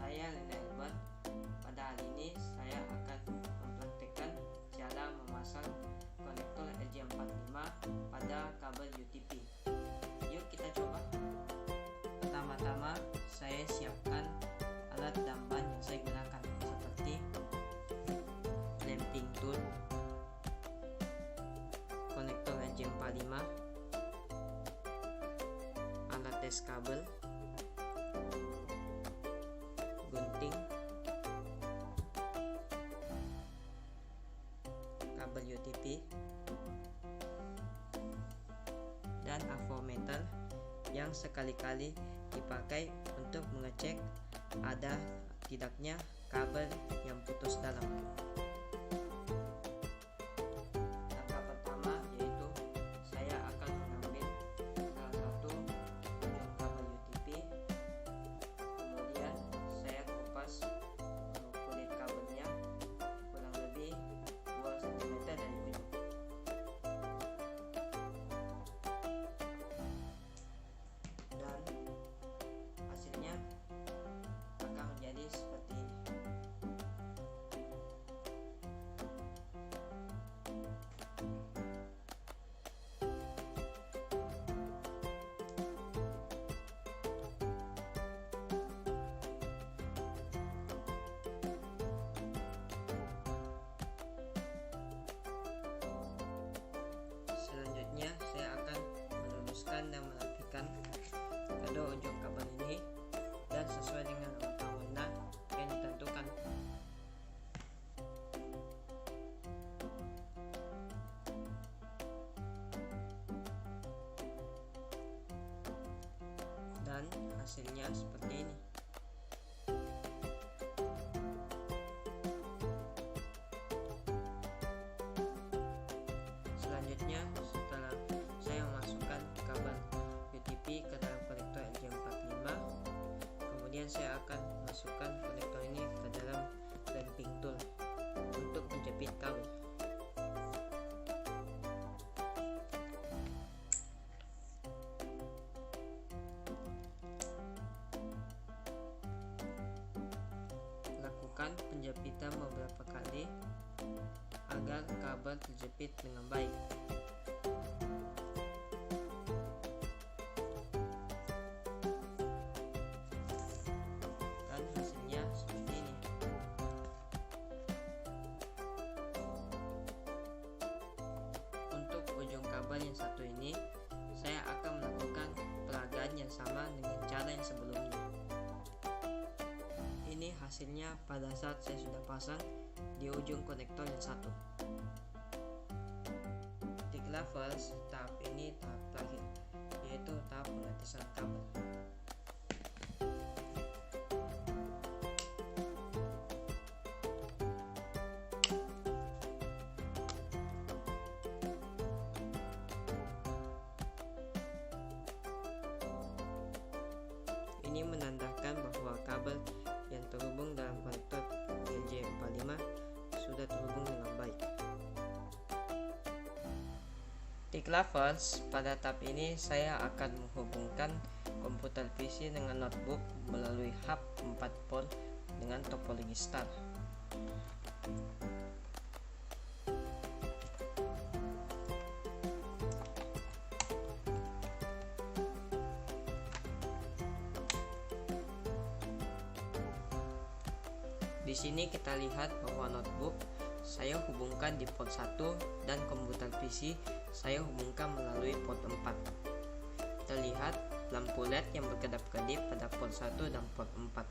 Saya Rene Albert. Pada hari ini saya akan mempraktikkan cara memasang konektor RJ45 pada kabel UTP. Yuk kita coba. Pertama-tama saya siapkan alat dan bahan yang saya gunakan seperti clamping tool, konektor RJ45, alat tes kabel, gunting, kabel UTP, dan avometer yang sekali-kali dipakai untuk mengecek ada tidaknya kabel yang putus dalam. Langkah pertama yaitu saya akan mengambil salah satu ujung kabel UTP, kemudian saya kupas kulit kabelnya kurang lebih 2 cm dari ujung. Dan hasilnya akan menjadi seperti ini. Selanjutnya saya akan meluruskan dan merapikan kedua ujung kabel ini dan sesuai dengan urutan warna yang ditentukan. Dan hasilnya seperti ini. Selanjutnya setelah saya memasukkan kabel UTP ke dalam konektor RJ45, kemudian saya akan masukkan konektor ini ke dalam clamping tool untuk menjepit kabel. Lakukan penjepitan beberapa kali agar kabel terjepit dengan baik. Dan hasilnya seperti ini. Untuk ujung kabel yang satu ini, saya akan melakukan peragaan yang sama dengan cara yang sebelumnya. Ini hasilnya pada saat saya sudah pasang di ujung konektor yang satu. Lovers, tahap ini tahap terakhir, yaitu tahap pengetesan kabel. Ini menandakan bahwa kabel yang terhubung dalam konektor RJ45 sudah terhubung dengan baik. Tik lovers, pada tahap ini saya akan menghubungkan komputer PC dengan notebook melalui hub 4 port dengan topologi star. Di sini kita lihat bahwa notebook saya hubungkan di port 1 dan komputer PC saya hubungkan melalui port 4. Terlihat lampu LED yang berkedap-kedip pada port 1 dan port 4.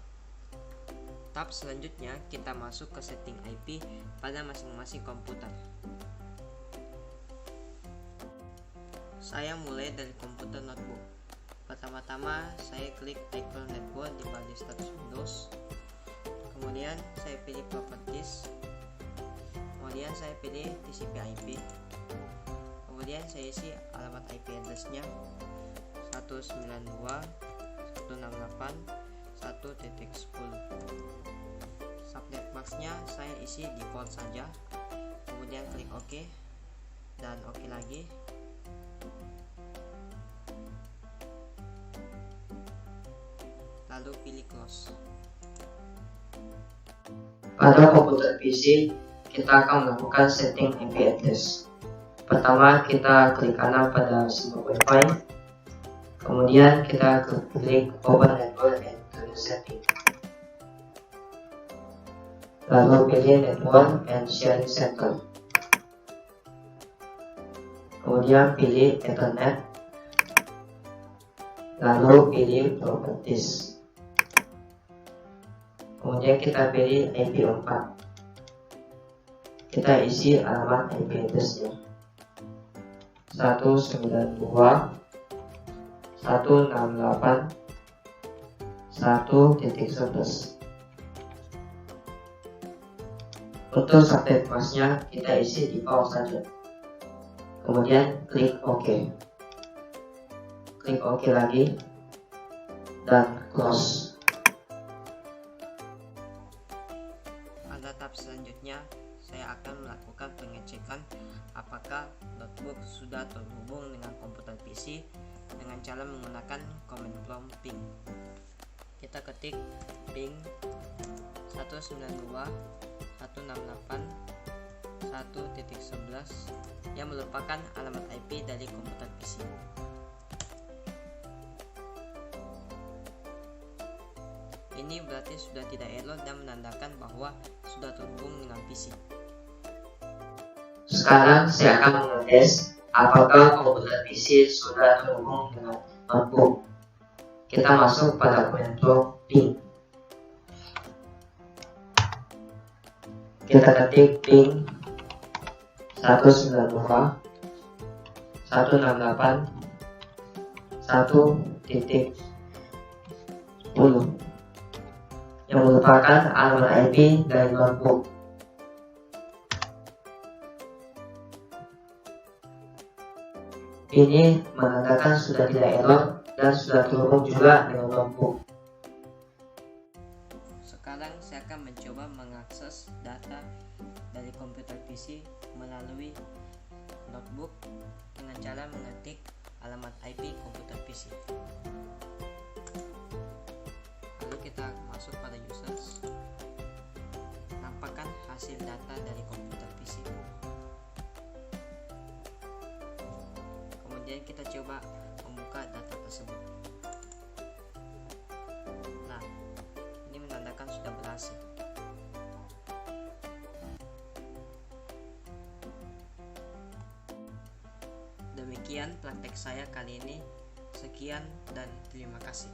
Tahap selanjutnya kita masuk ke setting IP pada masing-masing komputer. Saya mulai dari komputer notebook. Pertama-tama saya klik icon network di bagian status Windows. Kemudian saya pilih properties. Kemudian saya pilih TCP/IP. Kemudian saya isi alamat IP address-nya 192.168.1.10. Subnet mask-nya saya isi default saja. Kemudian klik OK dan OK lagi. Lalu pilih close. Pada komputer PC, kita akan melakukan setting IP address. Pertama, kita klik kanan pada simbol Wi-Fi. Kemudian kita klik Open Network and Internet Setting. Lalu pilih Network and Sharing Center. Kemudian pilih Ethernet. Lalu pilih Properties. Kemudian kita pilih IP4. Kita isi alamat IP address-nya. 192.168.1.11. Untuk subnet masknya kita isi di default saja. Kemudian klik OK. Klik OK lagi dan close. Pada tahap selanjutnya, saya akan melakukan pengecekan apakah notebook sudah terhubung dengan komputer PC dengan cara menggunakan command prompt ping. Kita ketik ping 192.168.1.11 yang merupakan alamat IP dari komputer PC. Ini berarti sudah tidak error dan menandakan bahwa sudah terhubung dengan PC. Sekarang saya akan mengetes apakah komputer PC sudah terhubung dengan notebook. Kita masuk pada command prompt ping. Kita ketik ping 192.168.1.10 yang merupakan alamat IP dari notebook. Ini menandakan sudah tidak error dan sudah terhubung juga dengan notebook. Sekarang saya akan mencoba mengakses data dari komputer PC melalui notebook dengan cara mengetik alamat IP komputer PC. Lalu kita masuk pada users, nampakkan hasil data dari komputer PC. Kemudian kita coba membuka data tersebut. Nah, ini menandakan sudah berhasil. Demikian praktek saya kali ini. Sekian dan terima kasih.